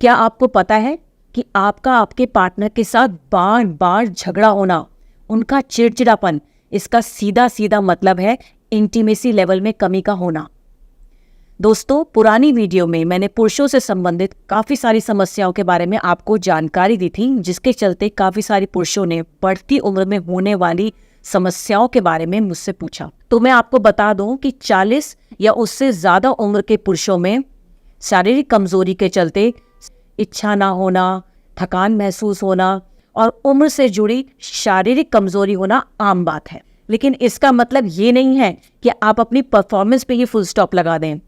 क्या आपको पता है कि आपका आपके पार्टनर के साथ बार बार झगड़ा होना, उनका चिड़चिड़ापन, इसका सीधा सीधा मतलब है इंटीमेसी लेवल में कमी का होना। दोस्तों, पुरानी वीडियो में मैंने पुरुषों से संबंधित काफ़ी सारी समस्याओं के बारे में आपको जानकारी दी थी, जिसके चलते काफ़ी सारे पुरुषों ने बढ़ती उम्र में होने वाली समस्याओं के बारे में मुझसे पूछा। तो मैं आपको बता दूं कि 40 या उससे ज़्यादा उम्र के पुरुषों में शारीरिक कमजोरी के चलते इच्छा ना होना, थकान महसूस होना और उम्र से जुड़ी शारीरिक कमजोरी होना आम बात है। लेकिन इसका मतलब ये नहीं है कि आप अपनी परफॉर्मेंस पे ही फुल स्टॉप लगा दें।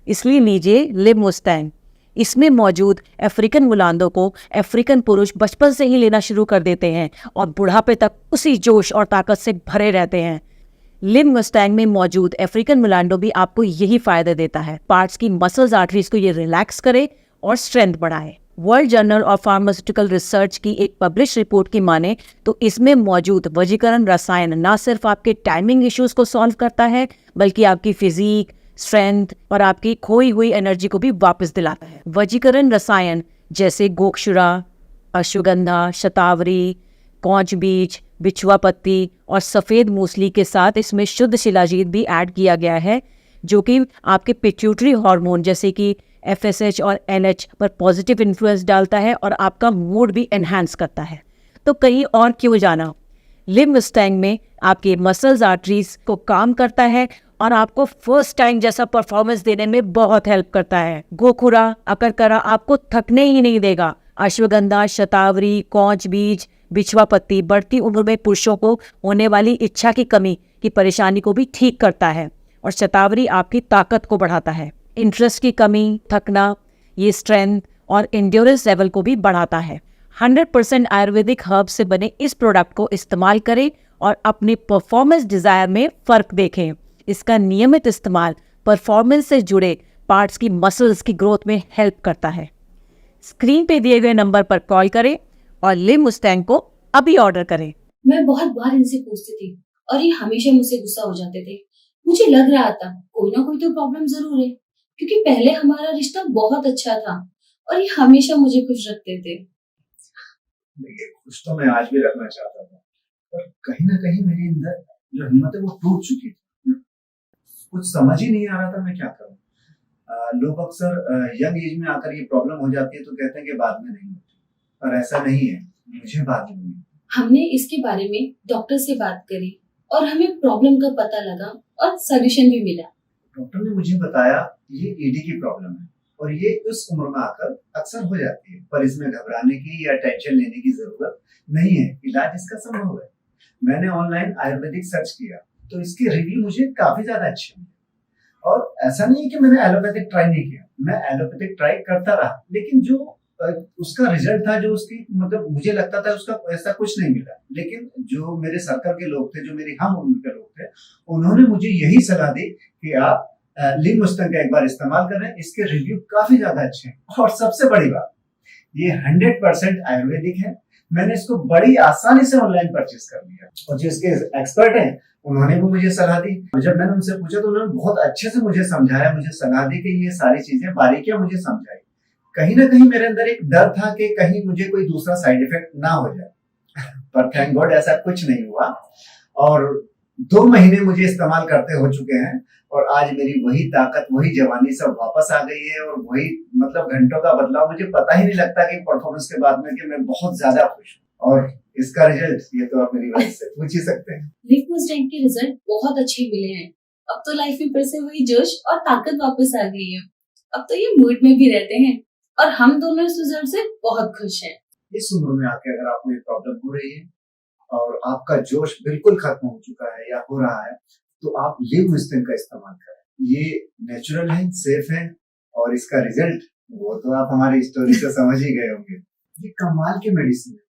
इसलिए लीजिए लिव मुस्टैंग। इसमें मौजूद अफ्रीकन मुलांदों को अफ्रीकन पुरुष बचपन से ही लेना शुरू कर देते हैं और बुढ़ापे तक उसी जोश और ताकत से भरे रहते हैं। लिव मुस्टैंग में मौजूद अफ्रीकन मुलांडो भी आपको यही फायदा देता है। पार्ट्स की मसल्स आर्टरीज को ये रिलैक्स करे और स्ट्रेंथ बढ़ाए। World journal of pharmaceutical research की एक पब्लिश रिपोर्ट की माने तो इसमें मौजूद वजीकरण रसायन न सिर्फ आपके टाइमिंग इश्यूज को सॉल्व करता है, बल्कि आपकी फिजिक, स्ट्रेंथ और आपकी खोई हुई एनर्जी को भी वापस दिलाता है। वजीकरण रसायन जैसे गोक्षुरा, अश्वगंधा, शतावरी, कौच बीज, बिछुआ पत्ती और सफ़ेद मूसली के साथ इसमें शुद्ध शिलाजीत भी ऐड किया गया है, जो कि आपके पिट्यूटरी हार्मोन जैसे कि FSH और NH पर पॉजिटिव इन्फ्लुएंस डालता है और आपका मूड भी एनहांस करता है। तो कहीं और क्यों जाना, लिव मुस्टैंग में आपके मसल्स आर्टरीज को काम करता है और आपको फर्स्ट टाइम जैसा परफॉर्मेंस देने में बहुत हेल्प करता है। गोखुरा, अकरकरा आपको थकने ही नहीं देगा। अश्वगंधा, शतावरी, कौच बीज, बिछवा पत्ती बढ़ती उम्र में पुरुषों को होने वाली इच्छा की कमी की परेशानी को भी ठीक करता है और शतावरी आपकी ताकत को बढ़ाता है। इंटरेस्ट की कमी, थकना, ये स्ट्रेंथ और एंड्योरेंस लेवल को भी बढ़ाता है। 100% आयुर्वेदिक हर्ब से बने इस प्रोडक्ट को इस्तेमाल करें और अपनी परफॉर्मेंस डिजायर में फ़र्क देखें। इसका नियमित इस्तेमाल परफॉर्मेंस से जुड़े पार्ट्स की मसल्स की ग्रोथ में हेल्प करता है। स्क्रीन पे दिए गए नंबर पर कॉल करें और लिव मुस्टैंग को अभी ऑर्डर करें। मैं बहुत बार इनसे पूछती थी और ये हमेशा मुझसे गुस्सा हो जाते थे। मुझे लग रहा था कोई ना कोई तो प्रॉब्लम जरूर है, क्योंकि पहले हमारा रिश्ता बहुत अच्छा था और ये हमेशा मुझे खुश रखते थे। देखिए, खुश तो मैं आज भी रखना चाहता था, पर कहीं ना कहीं मेरे अंदर जो हिम्मत है वो टूट चुकी थी। कुछ समझ ही नहीं आ रहा था मैं क्या करूं। लोग अक्सर यंग एज में आकर ये प्रॉब्लम हो जाती है तो कहते हैं कि बाद में नहीं होती, पर ऐसा नहीं है। मुझे बाद में हुई। हमने इसके बारे में डॉक्टर से बात करी और हमें प्रॉब्लम का पता लगा और सोल्यूशन भी मिला। डॉक्टर ने मुझे बताया ये ED की प्रॉब्लम है और ये उस उम्र में आकर अक्सर हो जाती है, पर इसमें घबराने की या टेंशन लेने की जरूरत नहीं है। इलाज इसका संभव है। मैंने ऑनलाइन आयुर्वेदिक सर्च किया तो इसके रिव्यू मुझे काफी ज्यादा अच्छे मिले। और ऐसा नहीं है कि मैंने एलोपैथिक ट्राई नहीं किया, मैं एलोपैथिक ट्राई करता रहा, लेकिन जो उसका रिजल्ट था, जो उसकी मतलब मुझे लगता था उसका ऐसा कुछ नहीं मिला। लेकिन जो मेरे सर्कल के लोग थे, जो मेरी हम उम्र के लोग थे, उन्होंने मुझे यही सलाह दी कि आप लिव मुस्टैंग का एक बार इस्तेमाल करें, इसके रिव्यू काफी ज्यादा अच्छे हैं। और सबसे बड़ी बात, ये 100% आयुर्वेदिक है। मैंने इसको बड़ी आसानी से ऑनलाइन परचेज कर लिया और जो इसके एक्सपर्ट हैं उन्होंने भी मुझे सलाह दी। जब मैंने उनसे पूछा तो उन्होंने बहुत अच्छे से मुझे समझाया, मुझे सलाह दी कि ये सारी चीजें बारीकियां मुझे समझाई। कहीं ना कहीं मेरे अंदर एक डर था कि कहीं मुझे कोई दूसरा साइड इफेक्ट ना हो जाए, पर थैंक गॉड ऐसा कुछ नहीं हुआ। और 2 महीने मुझे इस्तेमाल करते हो चुके हैं और आज मेरी वही ताकत, वही जवानी सब वापस आ गई है और वही मतलब घंटों का बदलाव। मुझे पता ही नहीं लगता कि परफॉर्मेंस के बाद में कि मैं बहुत ज्यादा खुश हूँ। और इसका रिजल्ट ये तो आप मेरी बात से पूछ ही सकते हैं। लिव मुस्टैंग के रिजल्ट बहुत अच्छे मिले हैं। अब तो लाइफ में फिर से वही जोश और ताकत वापस आ गई है। अब तो ये मूड में भी रहते हैं और हम दोनों इस रिजल्ट से बहुत खुश हैं। इस उम्र में आके अगर आपको ये प्रॉब्लम हो रही है और आपका जोश बिल्कुल खत्म हो चुका है या हो रहा है, तो आप लिव मुस्टैंग का इस्तेमाल करें। ये नेचुरल है, सेफ है और इसका रिजल्ट वो तो आप हमारी स्टोरी से समझ ही गए होंगे। ये कमाल की मेडिसिन है।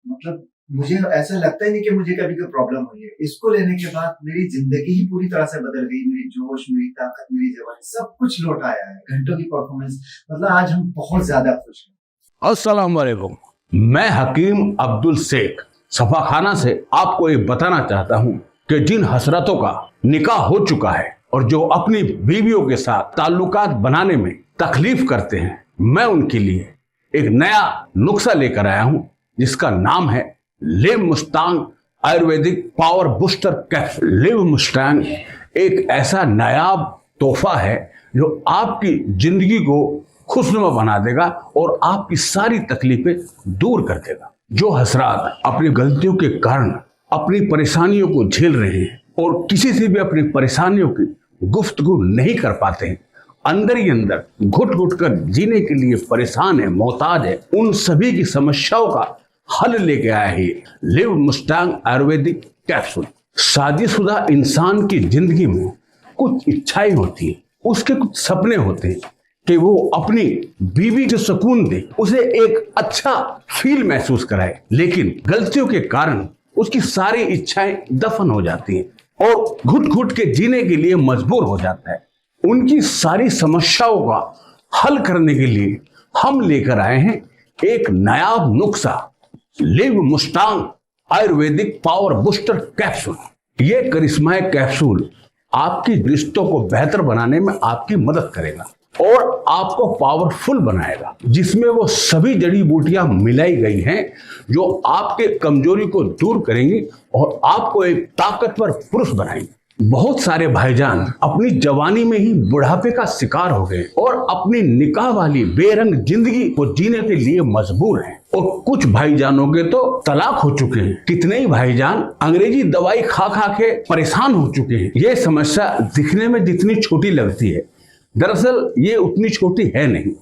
मतलब मुझे ऐसा लगता ही नहीं कि मुझे कभी कोई प्रॉब्लम हुई है। इसको लेने के बाद मेरी जिंदगी ही पूरी तरह से बदल गई। मेरी जोश, मेरी ताकत, मेरी जवानी सब कुछ लौट आया है। घंटों की परफॉर्मेंस, मतलब आज हम बहुत ज्यादा खुश हैं। अस्सलाम वालेकुम, मैं हकीम अब्दुल शेख सफाखाना से आपको ये बताना चाहता हूँ कि जिन हसरतों का निकाह हो चुका है और जो अपनी बीवियों के साथ ताल्लुकात बनाने में तकलीफ करते हैं, मैं उनके लिए एक नया नुस्खा लेकर आया हूं जिसका नाम है Liv Mustang ayurvedic power booster capsule. Liv Mustang एक ऐसा नायाब तोहफा है जो आपकी जिंदगी को खुशनुमा बना देगा और आपकी सारी तकलीफें दूर कर देगा। जो हजरात अपनी गलतियों के कारण अपनी परेशानियों को झेल रहे हैं और किसी से भी अपनी परेशानियों की गुफ्तगू नहीं कर पाते हैं, अंदर ही अंदर घुट घुट कर जीने के लिए परेशान है, मोहताज है, उन सभी की समस्याओं का हल लेके आया है लिव मुस्टांग आयुर्वेदिक कैप्सूल। शादीशुदा इंसान की जिंदगी में कुछ इच्छाएं होती है, उसके कुछ सपने होते हैं कि वो अपनी बीवी को सुकून दे, उसे एक अच्छा फील महसूस कराए, लेकिन गलतियों के कारण उसकी सारी इच्छाएं दफन हो जाती हैं और घुट घुट के जीने के लिए मजबूर हो जाता है। उनकी सारी समस्याओं का हल करने के लिए हम लेकर आए हैं एक नायाब नुस्खा Liv Mustang ayurvedic power booster capsule. ये करिश्माई कैप्सूल आपकी रिश्तों को बेहतर बनाने में आपकी मदद करेगा और आपको पावरफुल बनाएगा, जिसमें वो सभी जड़ी बूटियां मिलाई गई हैं जो आपके कमजोरी को दूर करेंगी और आपको एक ताकतवर पुरुष बनाएंगी। बहुत सारे भाईजान अपनी जवानी में ही बुढ़ापे का शिकार हो गए और अपनी निकाह वाली बेरंग जिंदगी को जीने के लिए मजबूर हैं और कुछ भाईजानों के तो तलाक हो चुके हैं। कितने ही भाईजान अंग्रेजी दवाई खा खा के परेशान हो चुके हैं। ये समस्या दिखने में जितनी छोटी लगती है, दरअसल ये उतनी छोटी है नहीं।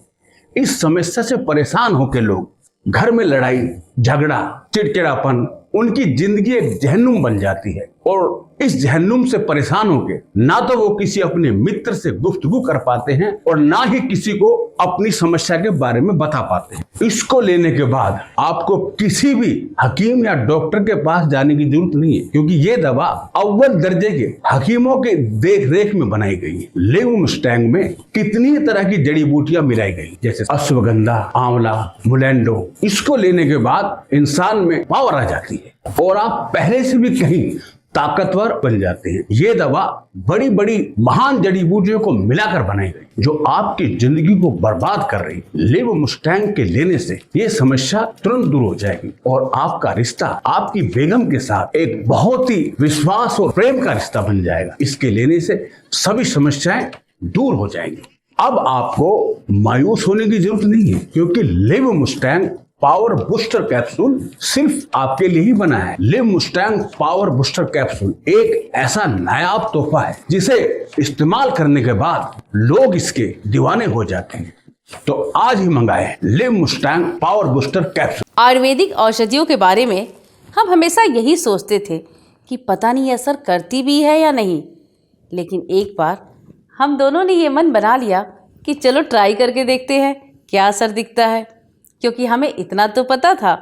इस समस्या से परेशान होकर लोग घर में लड़ाई झगड़ा चिड़चिड़ापन उनकी जिंदगी एक जहन्नुम बन जाती है और इस जहन्नुम से परेशान होकर ना तो वो किसी अपने मित्र से गुफ्तगू कर पाते हैं और ना ही किसी को अपनी समस्या के बारे में बता पाते हैं। इसको लेने के बाद आपको किसी भी हकीम या डॉक्टर के पास जाने की जरूरत नहीं है, क्योंकि ये दवा अव्वल दर्जे के हकीमों के देख रेख में बनाई गई है। लिव मुस्टैंग में कितनी तरह की जड़ी बूटियां मिलाई गई, जैसे अश्वगंधा, आंवला, मुलेंडो। इसको लेने के बाद इंसान में पावर आ जाती है और आप पहले से भी कहीं ताकतवर बन जाते हैं। ये दवा बड़ी बड़ी महान जड़ी बूटियों को मिलाकर बनाई गई जो आपकी जिंदगी को बर्बाद कर रही है। लिव मुस्टैंग के लेने से ये समस्या तुरंत दूर हो जाएगी और आपका रिश्ता आपकी बेगम के साथ एक बहुत ही विश्वास और प्रेम का रिश्ता बन जाएगा। इसके लेने से सभी समस्याएं दूर हो जाएंगी। अब आपको मायूस होने की जरूरत नहीं है, क्योंकि live Mustang power booster capsule सिर्फ आपके लिए ही बना है। Live Mustang power booster capsule एक ऐसा नायाब तोहफा है जिसे इस्तेमाल करने के बाद लोग इसके दीवाने हो जाते हैं। तो आज ही मंगाए live Mustang power booster capsule. Ayurvedic औषधियों के बारे में हम हमेशा यही सोचते थे कि पता नहीं असर करती भी है या नहीं, लेकिन एक बार हम दोनों ने ये मन बना लिया कि चलो ट्राई करके देखते हैं क्या असर दिखता है, क्योंकि हमें इतना तो पता था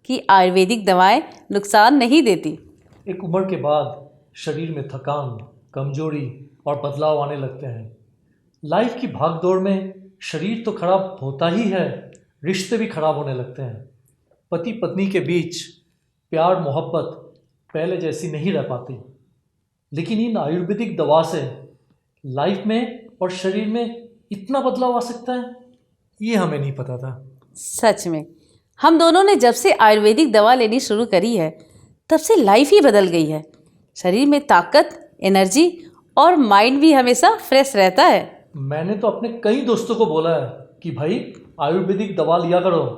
कि आयुर्वेदिक दवाएं नुकसान नहीं देती। एक उम्र के बाद शरीर में थकान, कमजोरी और बदलाव आने लगते हैं। लाइफ की भागदौड़ में शरीर तो खराब होता ही है, रिश्ते भी खराब होने लगते हैं। पति पत्नी के बीच प्यार मोहब्बत पहले जैसी नहीं रह पाती। लेकिन इन आयुर्वेदिक दवा से लाइफ में और शरीर में इतना बदलाव आ सकता है, ये हमें नहीं पता था। सच में हम दोनों ने जब से आयुर्वेदिक दवा लेनी शुरू करी है तब से लाइफ ही बदल गई है। शरीर में ताकत, एनर्जी और माइंड भी हमेशा फ्रेश रहता है। मैंने तो अपने कई दोस्तों को बोला है कि भाई आयुर्वेदिक दवा लिया करो,